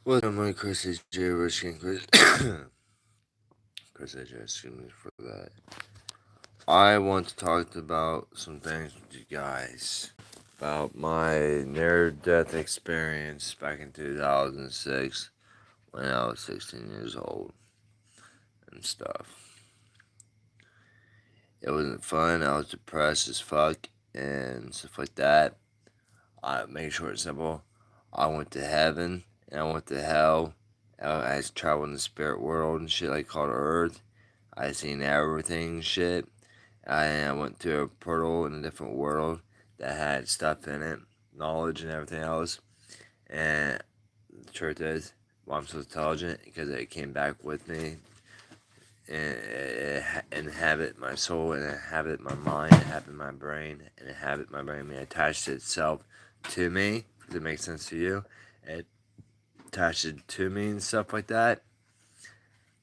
Welcome, my Chris J. Richkin. Chris AJ, excuse me for that. I want to talk about some things with you guys about my near death experience back in 2006 when I was 16 years old and stuff. It wasn't fun. I was depressed as fuck and stuff like that. I make sure it's simple. I went to heaven and I went to hell. I traveled in the spirit world and shit like called Earth. I seen everything shit. I went to a portal in a different world that had stuff in it, knowledge and everything else. And the truth is, well, I'm so intelligent because it came back with me and it inhabit my soul and inhabit my mind, inhabit my brain, and inhabit my brain. I mean, attached itself to me. Does it make sense to you? It attached it to me and stuff like that,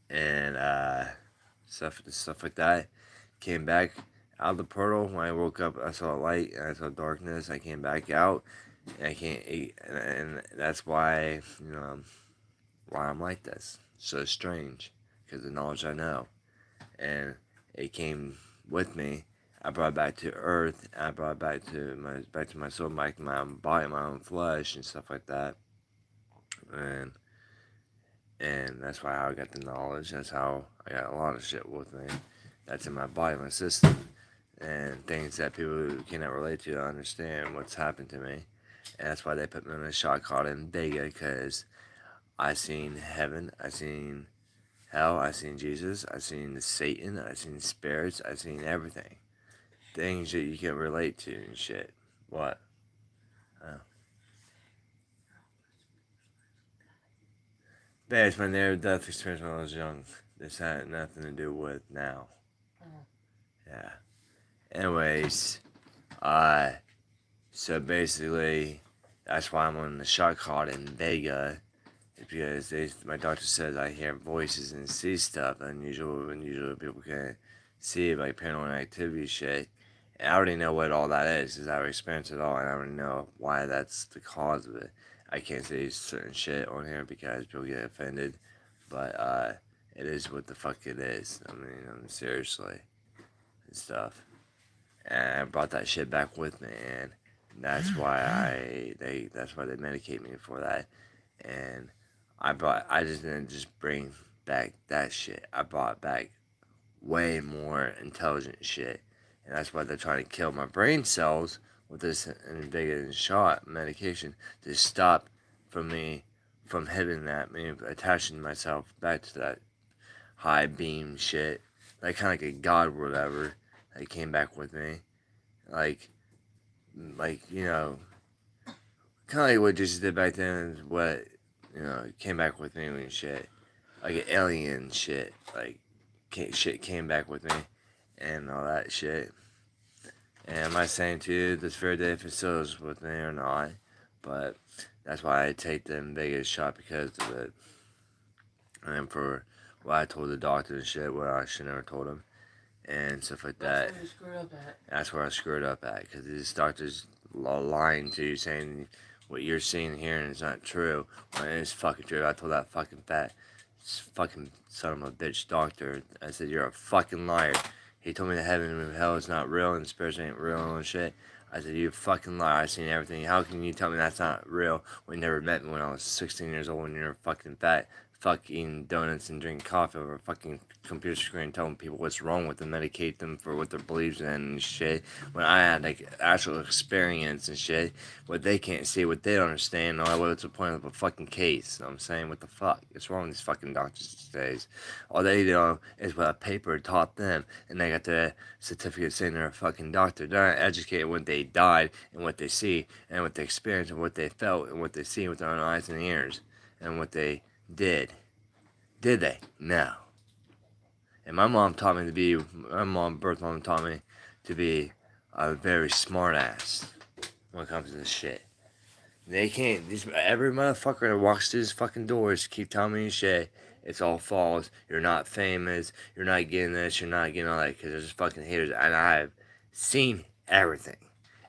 and stuff like that. Came back out of the portal. When I woke up, I saw light and I saw darkness. I came back out, and I can't eat, and that's why why I'm like this. So strange, because the knowledge I know, and it came with me. I brought it back to Earth. I brought it back to my soul, back to my own body, my own flesh, and stuff like that. And that's why I got the knowledge. That's how I got a lot of shit with me. That's in my body, my system, and things that people who cannot relate to understand what's happened to me. And that's why they put me on a shot called in Vega, because I seen heaven, I seen hell, I seen Jesus, I seen Satan, I seen spirits, I seen everything. Things that you can relate to and shit. What? Oh. But it's my near death experience when I was young. This had nothing to do with now. Yeah. Anyways, uh, so basically, that's why I'm on the shot called in Vega. Because my doctor says I hear voices and see stuff unusual people can see, like paranormal activity shit. And I already know what all that is, because I've experienced it all, and I already know why that's the cause of it. I can't say certain shit on here because people get offended, but it is what the fuck it is. Seriously and stuff. And I brought that shit back with me, and that's why they medicate me for that. And I just didn't just bring back that shit. I brought back way more intelligent shit, and that's why they're trying to kill my brain cells with this Invega shot medication to stop me from hitting that, me attaching myself back to that high beam shit, like kind of like a god or whatever. That came back with me, like kind of like what Jesus did back then. Is what came back with me and shit, like an alien shit, like shit came back with me and all that shit. And am I saying to you this very day if it still is with me or not? But that's why I take the Vegas shot because of it. And for what I told the doctor and shit, what I should never told him and stuff like that. That's where you screwed up at. That's where I screwed up at because these doctors lying to you, saying what you're seeing here and it's not true. When it is fucking true. I told that fucking fat, fucking son of a bitch doctor. I said you're a fucking liar. He told me that heaven and hell is not real and spirits ain't real and shit. I said, you fucking liar. I seen everything. How can you tell me that's not real when you never met me when I was 16 years old and you're fucking fat? Fuck eating donuts and drinking coffee over a fucking computer screen, telling people what's wrong with them, medicate them for what their beliefs in and shit. When I had like actual experience and shit, what they can't see, what they don't understand, what's the point of a fucking case? You know what I'm saying, what the fuck? What's wrong with these fucking doctors these days? All they know is what a paper taught them, and they got the certificate saying they're a fucking doctor. They're not educated when they died and what they see and what they experience and what they felt and what they see with their own eyes and ears and what they did. Did they? No. And my birth mom taught me to be a very smart ass when it comes to this shit. They can't, every motherfucker that walks through these fucking doors keep telling me shit. It's all false. You're not famous. You're not getting this. You're not getting all that because there's just fucking haters. And I've seen everything.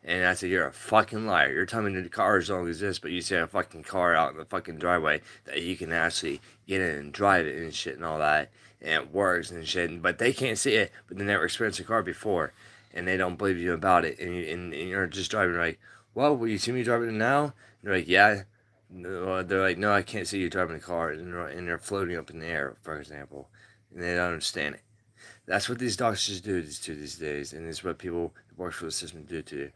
And I said, you're a fucking liar. You're telling me the cars don't exist, but you see a fucking car out in the fucking driveway that you can actually get in and drive it and shit and all that. And it works and shit. But they can't see it, but they never experienced a car before. And they don't believe you about it. And you're just driving like, well, will you see me driving it now? And they're like, yeah. No, they're like, no, I can't see you driving a car. And they're floating up in the air, for example. And they don't understand it. That's what these doctors do to these days. And it's what people who work for the system do to you.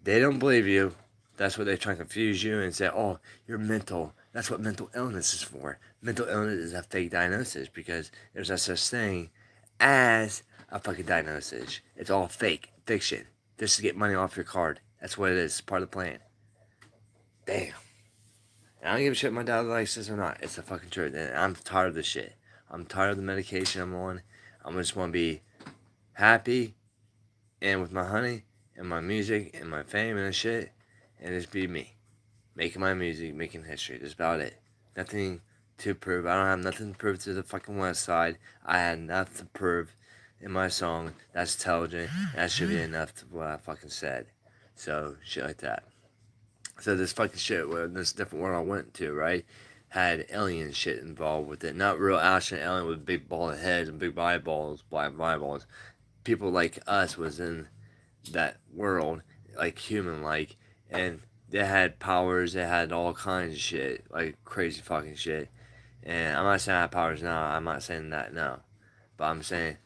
They don't believe you. That's what they try to confuse you and say, oh, you're mental. That's what mental illness is for. Mental illness is a fake diagnosis because there's no such thing as a fucking diagnosis. It's all fake, fiction, just to get money off your card. That's what it is. It's part of the plan. Damn. And I don't give a shit if my dad likes this or not. It's the fucking truth. And I'm tired of this shit. I'm tired of the medication I'm on. I just want to be happy and with my honey and my music and my fame and shit and just be me. Making my music, making history. That's about it. Nothing to prove. I don't have nothing to prove to the fucking West Side. I had nothing to prove in my song. That's intelligent. That should be enough to what I fucking said. So, shit like that. So this fucking shit, this different world I went to, right, had alien shit involved with it. Not real astronaut alien with big bald heads and big eyeballs, black eyeballs. People like us was in that world, like human like, and they had powers, they had all kinds of shit, like crazy fucking shit. And I'm not saying I have powers now, I'm not saying that now. But I'm saying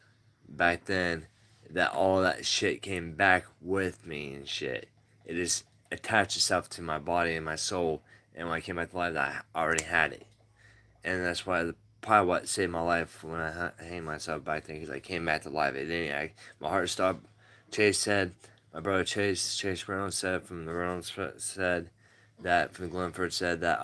back then that all that shit came back with me and shit. It just attached itself to my body and my soul, and when I came back to life, I already had it. And that's why probably what saved my life when I hanged myself back then, because I came back to life. It didn't. My heart stopped. Chase said, my brother Chase Reynolds said from the Reynolds said that from Glenford said that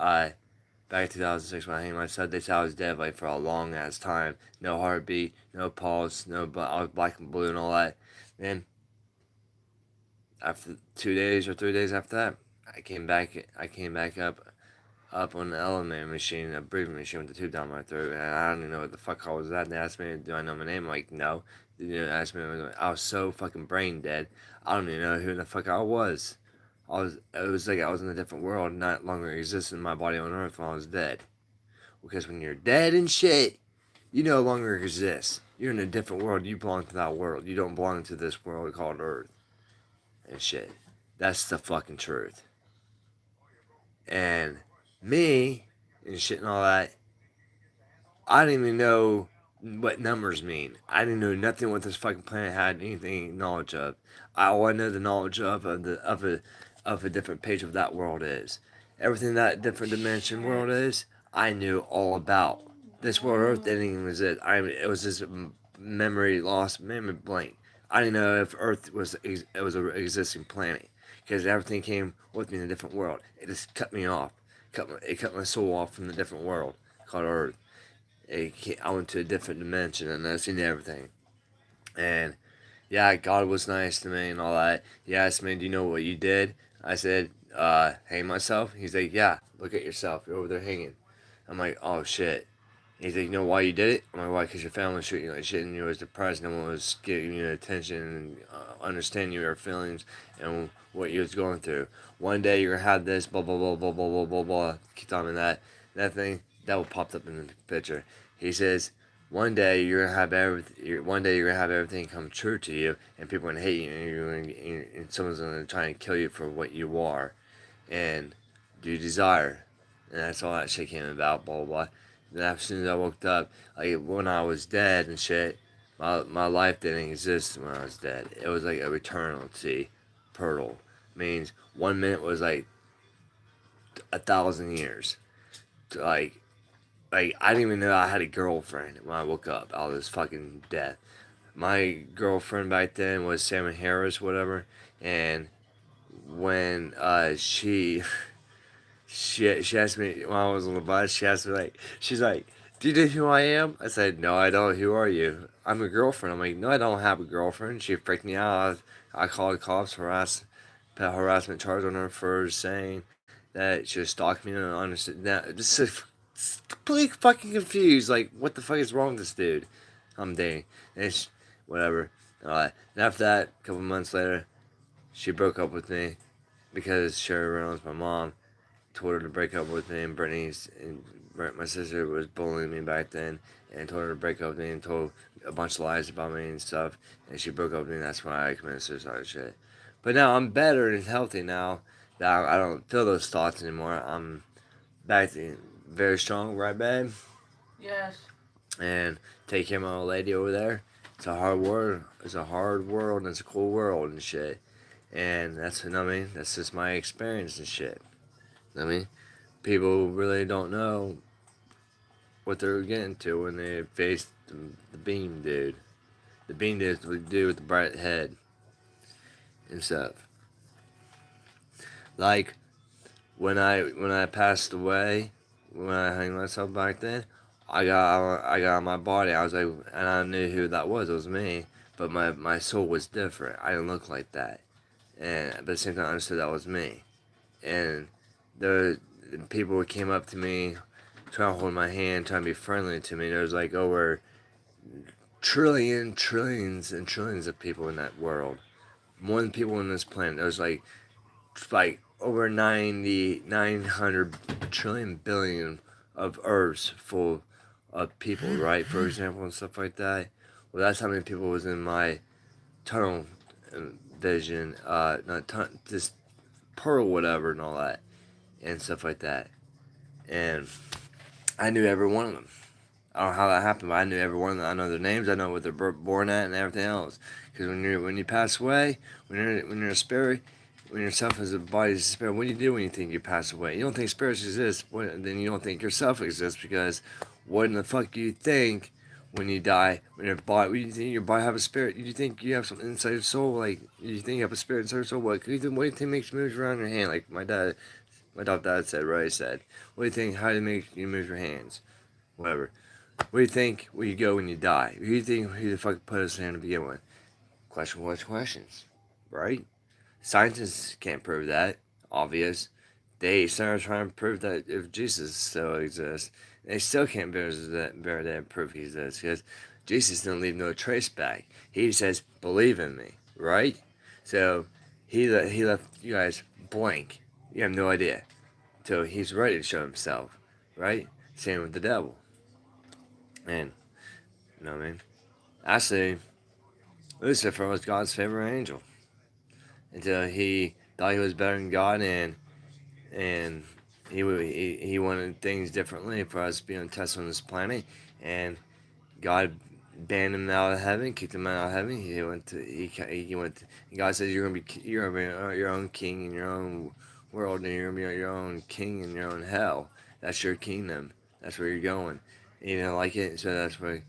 back in 2006 when I hanged myself, they said I was dead like for a long ass time. No heartbeat, no pulse, no but I was black and blue and all that. Then after 2 days or 3 days after that, I came back. I came back up on the elevator machine, a breathing machine with the tube down my throat, and I don't even know what the fuck I was at. They asked me, "Do I know my name?" I'm like, no. They asked me, I was so fucking brain dead. I don't even know who the fuck I was. It was like I was in a different world, not longer existing in my body on Earth when I was dead. Because when you're dead and shit, you no longer exist. You're in a different world. You belong to that world. You don't belong to this world called Earth and shit. That's the fucking truth. And me and shit and all that, I didn't even know what numbers mean. I didn't know nothing what this fucking planet had anything knowledge of. All I know the knowledge of a different page of that world is. Everything that different dimension world is, I knew all about. This world Earth didn't even exist. It was just memory lost, memory blank. I didn't know if Earth was it was an existing planet because everything came with me in a different world. It just cut me off. It cut my soul off from the different world called Earth. I went to a different dimension and I seen everything. And yeah, God was nice to me and all that. He asked me, "Do you know what you did?" I said, hang myself. He's like, "Yeah, look at yourself. You're over there hanging." I'm like, "Oh shit." He's like, "You know why you did it?" I'm like, "Why? Because your family was treating you like shit and you was depressed. No one was giving you attention and understanding your feelings and what you was going through. One day you're gonna have this, blah blah blah blah blah blah blah blah." Keep telling me that thing that will popped up in the picture. He says, "One day you're gonna have everything. One day you're gonna have everything come true to you, and people are gonna hate you, and someone's gonna try and kill you for what you are, and do you desire." And that's all that shit came about. Blah blah blah. Then as soon as I woke up, like when I was dead and shit, my life didn't exist when I was dead. It was like a eternity, portal. Means 1 minute was like 1,000 years. Like I didn't even know I had a girlfriend when I woke up out of this fucking death. My girlfriend back then was Sam Harris, whatever, and when she asked me when I was on the bus, she asked me like she's like, "Do you know who I am?" I said, "No, I don't. Who are you?" "I'm a girlfriend." I'm like, "No, I don't have a girlfriend." She freaked me out. I called the cops, put a harassment charge on her for saying that she was stalking me and understood that. Just completely fucking confused. Like, what the fuck is wrong with this dude? I'm dating. And whatever. And after that, a couple months later, she broke up with me because Sherry Reynolds, my mom, told her to break up with me, and my sister was bullying me back then, and told her to break up with me and told a bunch of lies about me and stuff, and she broke up with me, and that's why I committed suicide and shit. But now I'm better and healthy now that I don't feel those thoughts anymore. I'm back to very strong, right, babe? Yes. And take care of my old lady over there. It's a hard world. It's a hard world, and it's a cool world and shit. And that's what I mean. That's just my experience and shit. I mean, people really don't know what they're getting to when they face the beam dude. The beam dude is the dude with the bright head and stuff. Like when I passed away, when I hung myself back then, I got on my body. I was like, and I knew who that was. It was me. But my soul was different. I didn't look like that. And but at the same time, I understood that was me. And the people came up to me, trying to hold my hand, trying to be friendly to me. There was like over trillions and trillions of people in that world. More than people on this planet. There's like over 900 trillion billion of Earths full of people, right? For example, and stuff like that. Well, that's how many people was in my tunnel vision, this pearl, whatever, and all that, and stuff like that. And I knew every one of them. I don't know how that happened, but I knew every one of them. I know their names. I know what they're born at and everything else. Because when you pass away, when you're a spirit, when yourself as a body is a spirit, what do you do when you think you pass away? You don't think spirits exist. Then you don't think yourself exists because what in the fuck do you think when you die? When your body, what do you think your body have a spirit? Do you think you have something inside your soul? Like you think you have a spirit inside your soul? What do you think makes moves around your hand? Like my dad said, right? Said, what do you think? How do you make you move your hands? Whatever. Where do you think will you go when you die? Who do you think who the fuck put us there to begin with? Question what's questions, right? Scientists can't prove that. Obvious. They started trying to prove that if Jesus still exists, they still can't bear that proof he exists because Jesus didn't leave no trace back. He says, "Believe in me," right? So he left you guys blank. You have no idea until he's ready to show himself, right? Same with the devil, and you know what I mean. Actually, Lucifer was God's favorite angel until he thought he was better than God, and he wanted things differently for us being tested on this planet, and God banned him out of heaven, kicked him out of heaven. He went. God says you're gonna be your own king in your own world, and you're gonna be your own king in your own hell. That's your kingdom. That's where you're going. And he didn't like it, so that's where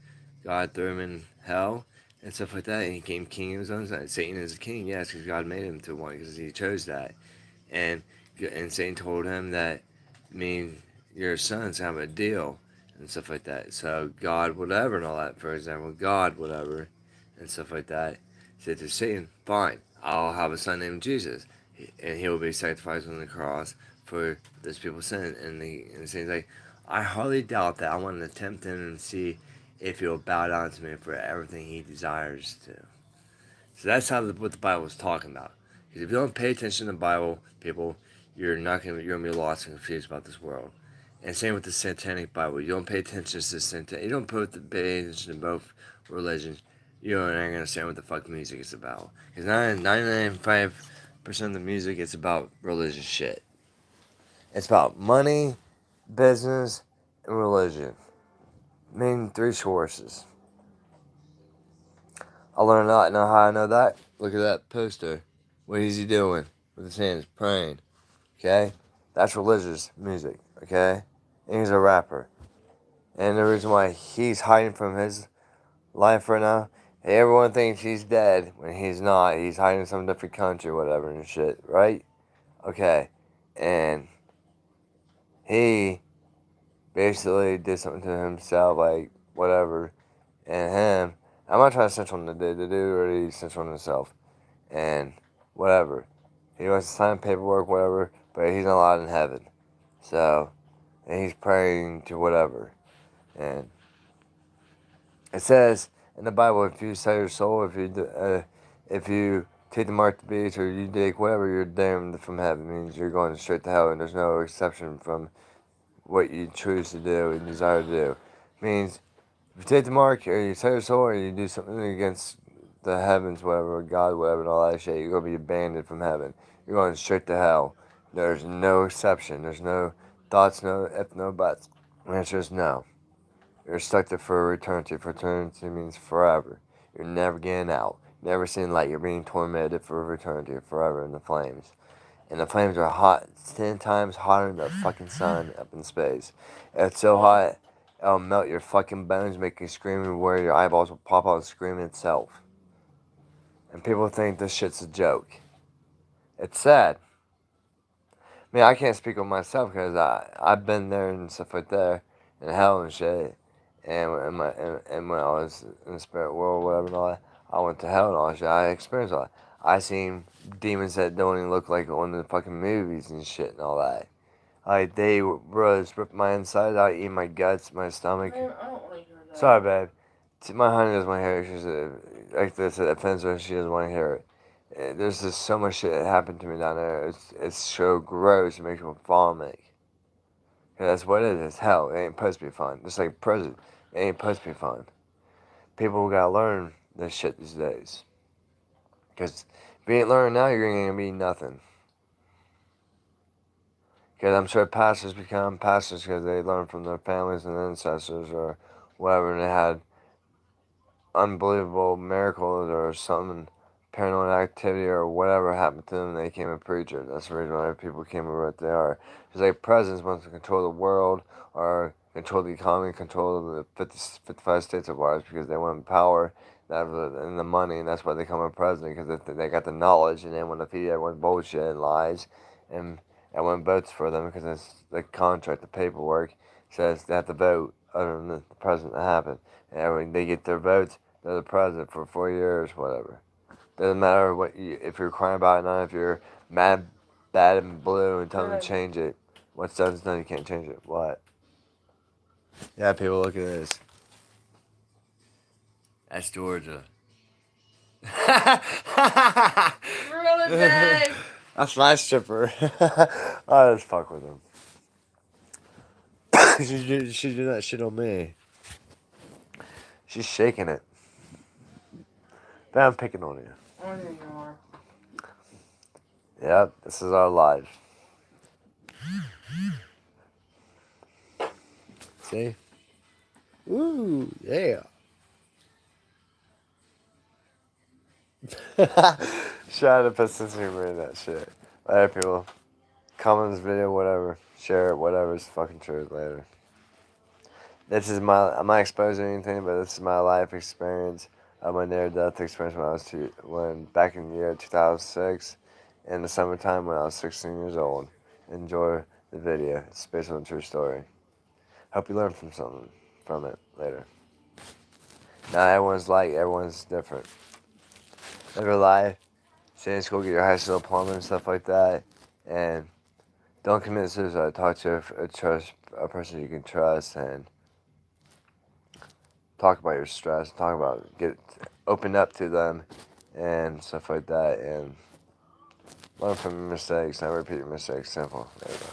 God threw him in hell and stuff like that. And he became king of his own side. Satan is a king, yes, because God made him to one, because he chose that. And and Satan told him that, I mean, your sons have a deal and stuff like that. So God, whatever, and all that. For example, God, whatever, and stuff like that. Said to Satan, "Fine, I'll have a son named Jesus, and he will be sacrificed on the cross for this people's sin." And Satan's like, "I hardly doubt that. I want to tempt him and see if he'll bow down to me for everything he desires to." So that's what the Bible is talking about. Because if you don't pay attention to the Bible, people, you're gonna be lost and confused about this world. And same with the Satanic Bible. You don't pay attention to the Satanic. You don't pay attention to both religions. You don't understand what the fuck music is about. Because 99.5% of the music is about religious shit. It's about money, business, and religion. Main three sources. I learned that. Know how I know that? Look at that poster. What is he doing with his hands? Praying. Okay? That's religious music. Okay? And he's a rapper. And the reason why he's hiding from his life right now, everyone thinks he's dead when he's not. He's hiding in some different country or whatever and shit, right? Okay. And he basically did something to himself, like whatever. And him, I'm not trying to censor on the dude. The dude already censored on himself. And whatever. He wants to sign paperwork, whatever, but he's not allowed in heaven. So, and he's praying to whatever. And it says in the Bible, if you sell your soul, if you take the mark to the beast, or you dig whatever, you're damned from heaven. It means you're going straight to hell, and there's no exception from what you choose to do and desire to do. It means if you take the mark, or you sell your soul, or you do something against the heavens, whatever, God, whatever, and all that shit, you're going to be abandoned from heaven. You're going straight to hell. There's no exception. There's no thoughts, no if, no buts. The answer is no. You're stuck there for eternity. For eternity means forever. You're never getting out. Never seeing light. You're being tormented for eternity, forever in the flames. And the flames are hot, 10 times hotter than the fucking sun up in space. It's so hot, it'll melt your fucking bones, make you scream, and where your eyeballs will pop out and scream itself. And people think this shit's a joke. It's sad. I mean, I can't speak on myself because I've been there and stuff like that, in hell and shit. And when I was in the spirit world, whatever, and all that, I went to hell and all that shit. I experienced all that. I seen demons that don't even look like on the fucking movies and shit and all that. Like, they was ripping my insides out, eating my guts, my stomach. I don't want to hear that. Sorry, babe. My honey doesn't want to hear it. She's like this, it offends her, she doesn't want to hear it. There's just so much shit that happened to me down there. It's so gross, it makes me vomit. That's what it is. It's hell. It ain't supposed to be fun. Just like prison. It ain't supposed to be fun. People gotta learn this shit these days. Because if you ain't learning now, you're gonna be nothing. Because I'm sure pastors become pastors because they learn from their families and ancestors or whatever, and they had unbelievable miracles or something, paranormal activity or whatever happened to them, and they became a preacher. That's the reason why people became what they are. Because like presidents want to control the world or control the economy, control the 55 states of ours because they want power and the money, and that's why they become a president because they got the knowledge and they want to feed everyone bullshit and lies, and everyone votes for them because it's the contract, the paperwork says they have to vote other than the president to happen. And when they get their votes, they're the president for 4 years, whatever. Doesn't matter what if you're crying about it now, if you're mad, bad, and blue, and tell them to change it. What's done is done. You can't change it. What? Yeah, people, look at this. That's Georgia. Really, Dave? That's my stripper. I just fuck with him. she do that shit on me. She's shaking it. But I'm picking on you. I know you are. Yep, this is our life. See? Ooh, yeah. Try to put some humor in that shit. Later, people. Comment this video, whatever. Share it, whatever. It's fucking true. Later. This is I'm not exposing anything, but this is my life experience of my near-death experience when back in the year 2006, in the summertime when I was 16 years old. Enjoy the video. It's based on a true story. Hope you learn from it later. Not everyone's different. Live your life. Stay in school, get your high school diploma and stuff like that, and don't commit suicide. Talk to a person you can trust, and talk about your stress. Open up to them, and stuff like that, and learn from your mistakes. Not repeat your mistakes. Simple. There you go.